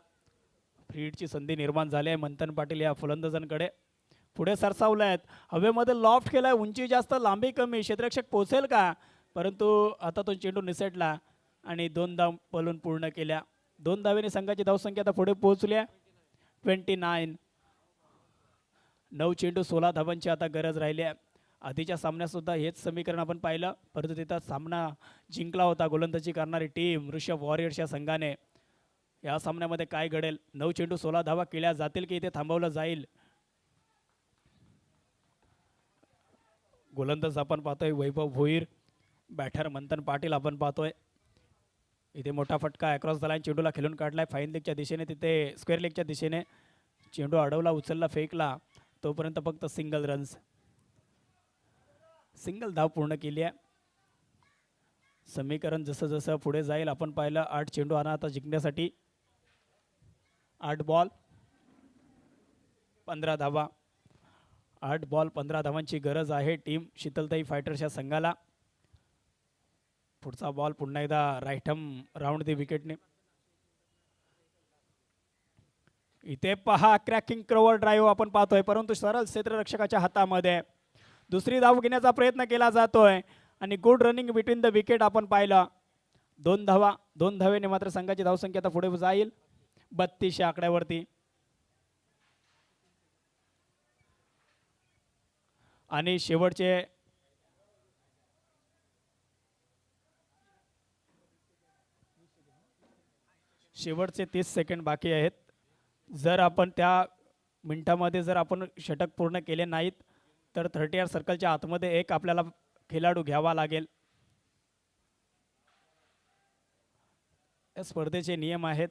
फ्री हिटची संधी निर्माण झाली आहे मंथन पाटील या फलंदाजांकडे. पुढे सरसावले आहेत, हवेमध्ये लॉफ्ट केलाय, उंची जास्त लांबी कमी, क्षेत्ररक्षक पोहोचेल का, परंतु आता तो चेंडू निसटला आणि 2 धाव पळून पूर्ण केल्या. 2 धावेने संघाची धावसंख्या आता पुढे पोहोचल्या 29. 9 चेंडू 16 धावांची आता गरज राहिली आहे. आधीच्या सामन्यात सुद्धा हेच समीकरण आपण पाहिलं, परंतु तिथं सामना जिंकला होता गोलंदाजी करणारी टीम ऋषभ वॉरियर्सच्या संघाने. या सामन्यामध्ये काय घडेल, 9 चेंडू 16 धावा केल्या जातील की इथे थांबवलं जाईल. गोलंदाज आपण पाहतोय वैभव भोईर, बॅटर मंथन पाटील आपण पाहतोय. इथे मोठा फटका अक्रॉस द लाईन चेंडूला खेळून काढलाय फाईन लेगच्या दिशेने, तिथे स्क्वेअर लेगच्या दिशेने चेंडू अडवला, उचलला, फेकला, तोपर्यंत फक्त सिंगल रन्स. सिंगल धाव पूर्ण केली आहे. समीकरण जसं जसं पुढे जाईल आपण पाहिलं 8 चेंडू आणा आता जिंकण्यासाठी. 8 बॉल 15 धावा. 8 बॉल 15 धावांची गरज आहे टीम शीतलताई फायटर्सच्या संघाला. पुढचा बॉल पुन्हा एकदा राईटहम राऊंड दी विकेटने. इथे पहा क्रॅकिंग क्रॉवर ड्राईव्ह आपण पाहतोय, परंतु सरळ क्षेत्ररक्षकाच्या हातामध्ये. दुसरी धाव घेण्याचा प्रयत्न केला जातोय आणि good running between the wicket आपण पाहिलं. 2 धावा, 2 धावेने मात्र संघाची धावसंख्या आता पुढे जाईल 32 या आकड्यावरती. आणि शेवटचे शेवटचे 30 सेकंड बाकी आहेत. जर आपण त्या मिनिटामध्ये जर आपण षटक पूर्ण केले नाहीत तर 30 सर्कलच्या आतमध्ये एक आपल्याला खेळाडू घ्यावा लागेल. या स्पर्धेचे नियम आहेत,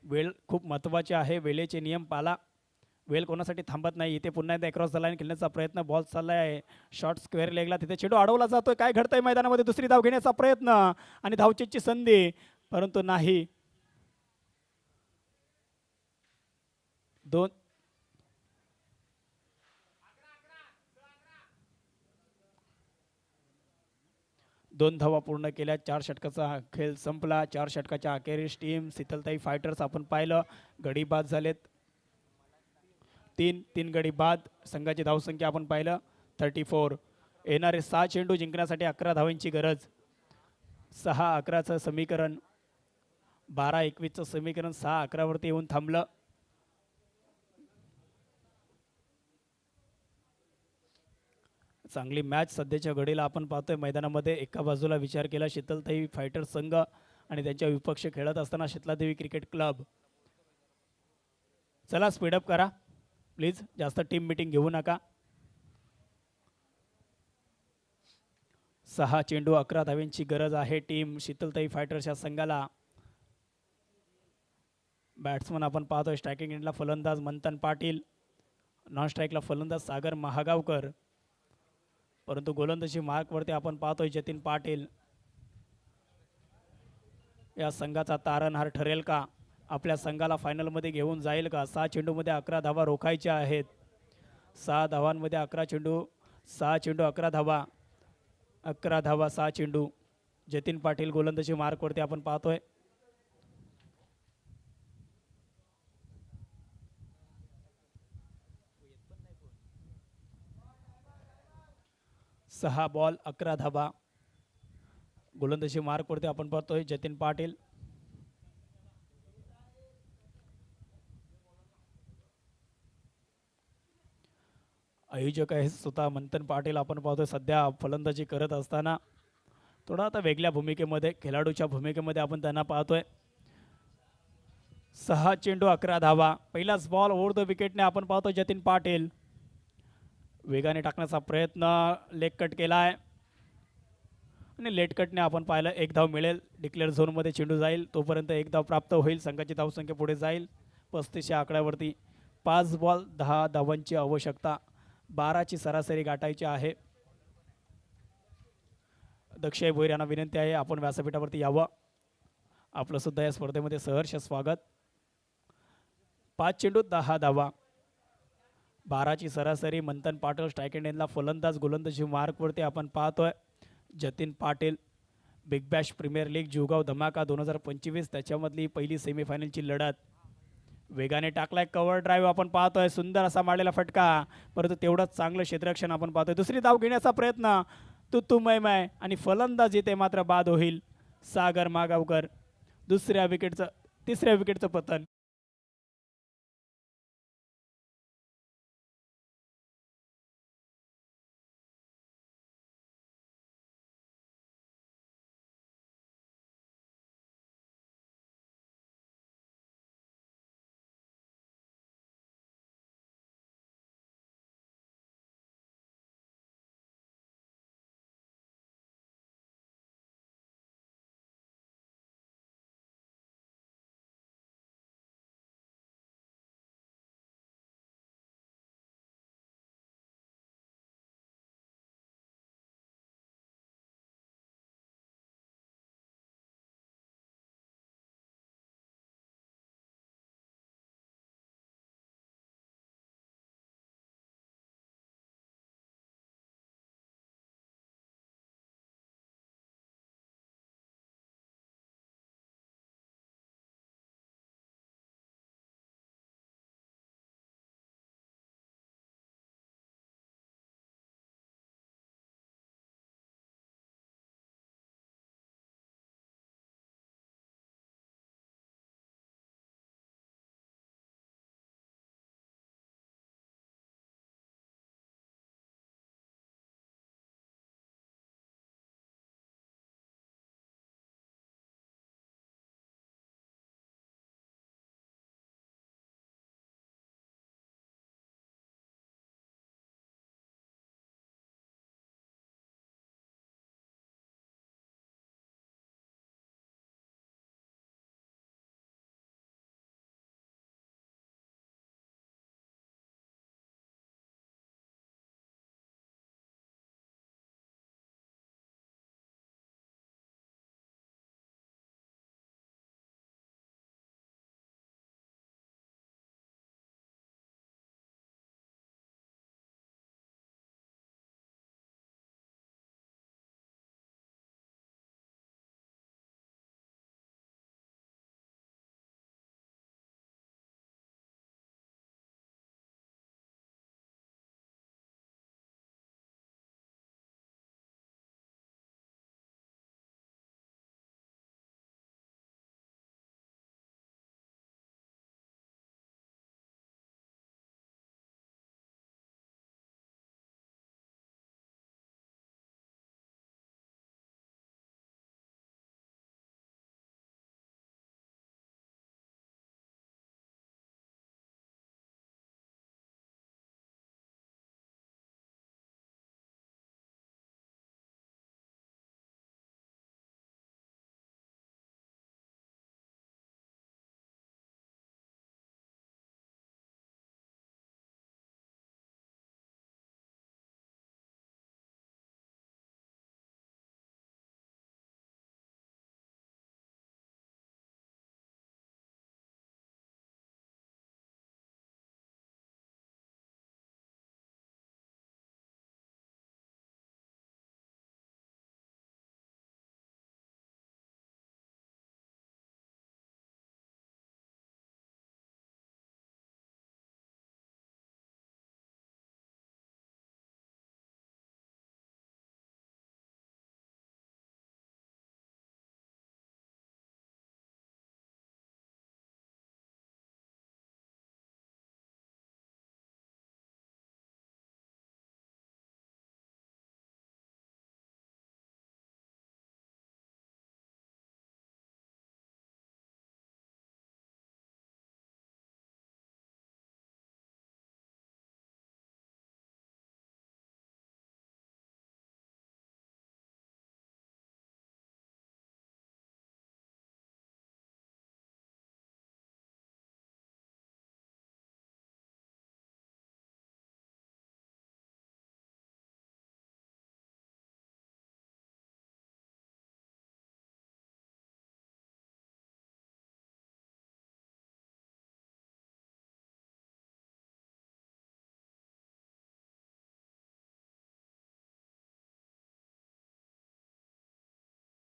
वेळ खूप महत्त्वाचे आहे, वेळेचे नियम पाला. वेळ कोणासाठी थांबत नाही. इथे पुन्हा एकदा क्रॉस द लाईन खेळण्याचा प्रयत्न, बॉल चाललाय आहे शॉर्ट स्क्वेअर लेगला, तिथे चेंडू अडवला जातोय. काय घडतंय मैदानामध्ये, दुसरी धाव घेण्याचा प्रयत्न आणि धावचीची संधी, परंतु नाही. 2 धावा पूर्ण केल्या. 4 षटकाचा खेळ संपला. 4 षटकाच्या अखेरीस टीम शीतलताई फायटर्स आपण पाहिलं गडी बाद झालेत. 3 गडी बाद. संघाची धावसंख्या आपण पाहिलं 34. येणारे 6 चेंडू जिंकण्यासाठी 11 धावांची गरज. 6-11चं समीकरण, 12-21चं समीकरण 6-11वरती येऊन थांबलं. चांगली मॅच सध्याच्या घडीला आपण पाहतोय मैदानामध्ये. एका बाजूला विचार केला शीतलताई फायटर्स संघ आणि त्यांच्या विपक्ष खेळत असताना शीतलादेवी क्रिकेट क्लब. चला स्पीडअप करा प्लीज, जास्त टीम मीटिंग घेऊ नका. 6 चेंडू 11 धावांची गरज आहे टीम शीतलताई फायटर्सच्या संघाला. बॅट्समन आपण पाहतोय स्ट्रायकिंग एंडला फलंदाज मंथन पाटील, नॉन स्ट्राईकला फलंदाज सागर महागावकर, परंतु गोलंदाजी मार्कवरती आपण पाहतोय जतीन पाटील. या संघाचा तारणहार ठरेल का, आपल्या संघाला फायनलमध्ये घेऊन जाईल का. 6 चेंडूमध्ये 11 धावा रोखायच्या आहेत. 6 धावांमध्ये 11 चेंडू, 6 चेंडू 11 धावा, 11 धावा 6 चेंडू. जतीन पाटील गोलंदाजी मार्कवरती आपण पाहतोय. सहा बॉल 11 धावा. गोलंदाजी मार्कवरती आपण पाहतोय जतीन पाटील. आयोजक आहे स्वतः मंथन पाटील आपण पाहतोय सध्या फलंदाजी करत असताना. थोडा आता वेगळ्या भूमिकेमध्ये, खेळाडूच्या भूमिकेमध्ये आपण त्यांना पाहतोय. 6 चेंडू 11 धावा. पहिलाच बॉल ओव्हर द विकेटने आपण पाहतोय जतीन पाटील. वेगाने टाकण्याचा प्रयत्न, लेग कट केला आहे आणि लेट कटने आपण पाहिलं 1 धाव मिळेल. डिक्लेअर झोनमध्ये चेंडू जाईल, तोपर्यंत 1 धाव प्राप्त होईल. संघाची धावसंख्या पुढे जाईल 35 या आकड्यावरती. 5 बॉल 10 धावांची आवश्यकता, 12ची सरासरी गाठायची आहे. दक्षय भोईर यांना विनंती आहे आपण व्यासपीठावरती यावं, आपलं सुद्धा या स्पर्धेमध्ये सहर्ष स्वागत. 5 चेंडू 10 धावा. 12ची सरासरी. मंथन पाटील स्ट्राईक एंडला फलंदाज गोलंदाजी मार्कवरती आपण पाहतोय. Jatin Patil big bash premier league जुगाव धमाका 2025 त्याच्यामधली पहिली सेमीफायनलची लढत. वेगाने टाकलाय कव्हर ड्राईव्ह आपण पाहतोय. सुंदर असा मारलेला फटका, परंतु तेवढंच चांगलं क्षेत्ररक्षण आपण पाहतोय. दुसरी धाव घेण्याचा प्रयत्न तुतुमय आणि फलंदाज इथे मात्र बाद होईल. सागर मागावकर तिसऱ्या विकेटचं पतन.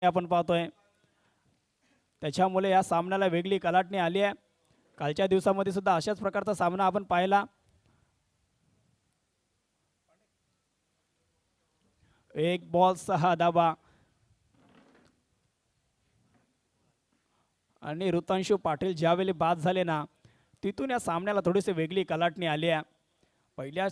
आपण पाहतोय. त्याच्यामुळे या सामन्याला वेगळी कलाटणी आली आहे. कालच्या दिवसामध्ये सुद्धा अशाच प्रकारचा सामना आपण पाहिला. एक बॉल 6 धावा आणि ऋतांशु पाटील ज्यावेळी बाद झाले ना, तिथून या सामन्याला थोडीशी वेगळी कलाटणी आली आहे. पहिल्या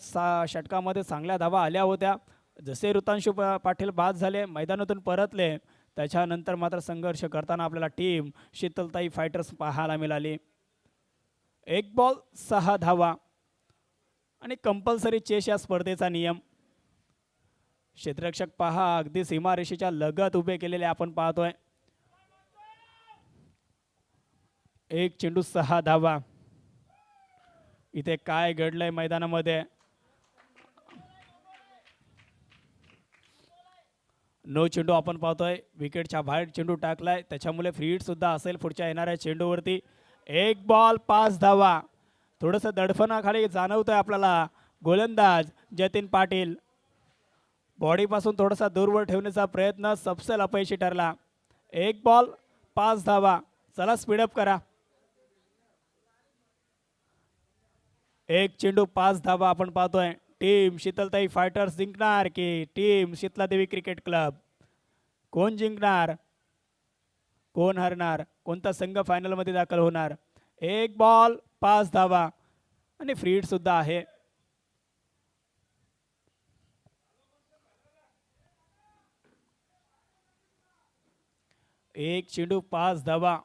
षटकामध्ये चांगल्या धावा आल्या होत्या. जसे ऋतांशु पाटील बाद झाले, मैदानातून परतले, त्याच्यानंतर मात्र संघर्ष करताना आपल्याला टीम शीतलताई फायटर्स पाहायला मिळाली. एक बॉल 6 धावा आणि कंपल्सरी चेस या स्पर्धेचा नियम. क्षेत्ररक्षक पहा अगदी सीमारेषेच्या लगत उभे केलेले आपण पाहतोय. एक चेंडू 6 धावा. इथे काय घडलंय मैदानामध्ये? नो चेंडू आपण पाहतोय. विकेटच्या बाहेर चेंडू टाकलाय, त्याच्यामुळे फ्री हिट सुद्धा असेल पुढच्या येणाऱ्या चेंडूवरती. एक बॉल 5 धावा. थोडंसं दडपणाखाली जाणवतंय आपल्याला. गोलंदाज जतीन पाटील बॉडीपासून थोडासा दूरवर ठेवण्याचा प्रयत्न सपसेल अपयशी ठरला. एक बॉल 5 धावा. चला स्पीडअप करा. एक चेंडू 5 धावा आपण पाहतोय. टीम शीतलताई फायटर्स जिंकणार की टीम शीतलादेवी क्रिकेट क्लब? कोण जिंकणार, कोण हरणार, कोणता संघ फायनलमध्ये दाखल होणार? एक बॉल 5 धावा आणि फ्री हिट सुद्धा आहे. एक चेंडू 5 धावा.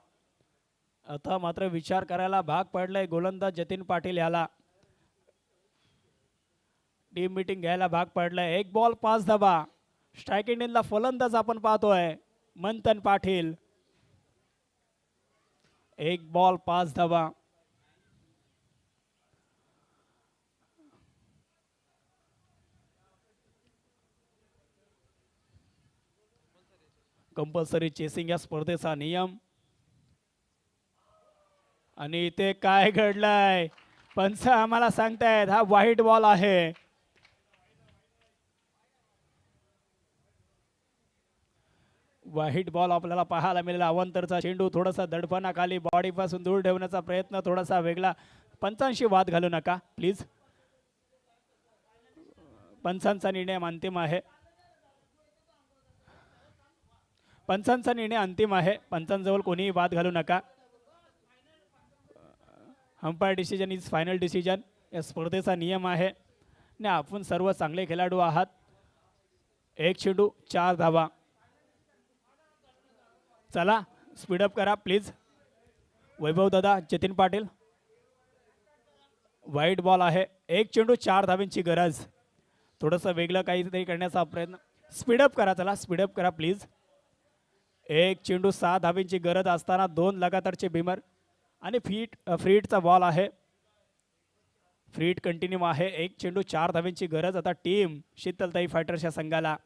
आता मात्र विचार करायला भाग पडलाय गोलंदाज जतीन पाटील याला. टीम मीटिंग घ्यायला भाग पडलाय. एक बॉल 5 धावा. स्ट्रायकिंग एंडला फलंदाज आपण पाहतोय मंथन पाटील. एक बॉल 5 धावा. कंपल्सरी चेसिंग या स्पर्धेचा नियम. आणि इथे काय घडलंय? पंच आम्हाला सांगतायत हा व्हाईट बॉल आहे. व्हाईट बॉल आपल्याला पाहायला मिळाला. अवंतरचा चेंडू थोडासा दडपणाखाली बॉडीपासून दूर ठेवण्याचा प्रयत्न थोडासा वेगळा. पंचांशी वाद घालू नका प्लीज. पंचांचा निर्णय अंतिम आहे. पंचांचा निर्णय अंतिम आहे. पंचांजवळ कोणीही वाद घालू नका. Umpire decision is final decision. या स्पर्धेचा नियम आहे आणि आपण सर्व चांगले खेळाडू आहात. एक चेंडू 4 धावा. चला स्पीडअप करा प्लीज. वैभव दादा, जतीन पाटील. वाईट बॉल आहे. एक चेंडू 4 धाव्यांची गरज. थोडंसं वेगळं काहीतरी करण्याचा प्रयत्न. स्पीडअप करा, चला स्पीडअप करा प्लीज. एक चेंडू 6 धाव्यांची गरज असताना 2 लगातारचे बिमर आणि फ्री हिटचा बॉल आहे. फ्री हिट कंटिन्यू आहे. एक चेंडू 4 धाव्यांची गरज आता टीम शीतलताई फायटर्स या संघाला.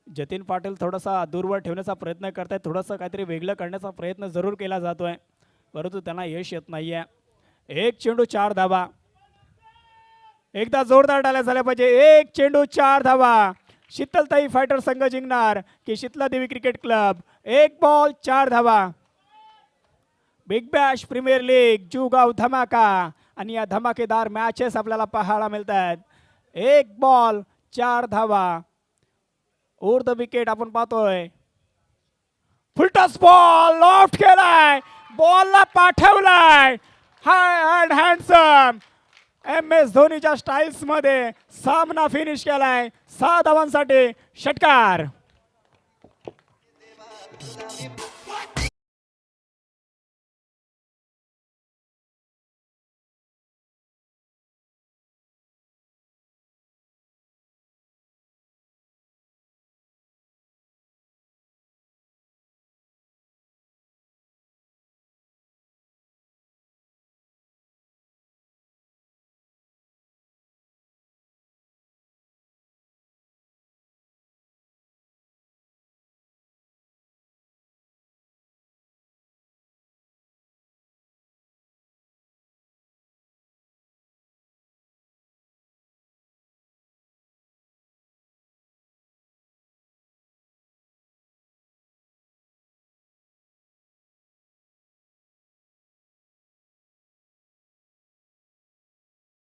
जतीन पाटील थोडासा दूरवर ठेवण्याचा प्रयत्न करतायत. थोडंसं काहीतरी वेगळं करण्याचा प्रयत्न जरूर केला जातोय, परंतु त्यांना यश येत नाहीये. एक चेंडू 4 धावा. एकदा जोरदार टाळ्या झाल्या पाहिजे. एक चेंडू 4 धावा. शीतलताई फायटर संघ जिंकणार की शीतलादेवी क्रिकेट क्लब? एक बॉल 4 धावा. बिग बॅश प्रीमियर लीग जुगाव धमाका आणि या धमाकेदार मॅचेस आपल्याला पाहायला मिळतात. एक बॉल 4 धावा. द विकेट आपण पाहतोय. फुलटॉस बॉल लॉफ्ट केलाय. बॉलला पाठवलाय. हाय अँड हँडसम MS धोनीच्या स्टाईल्स मध्ये सामना फिनिश केलाय. 6 धावांसाठी षटकार.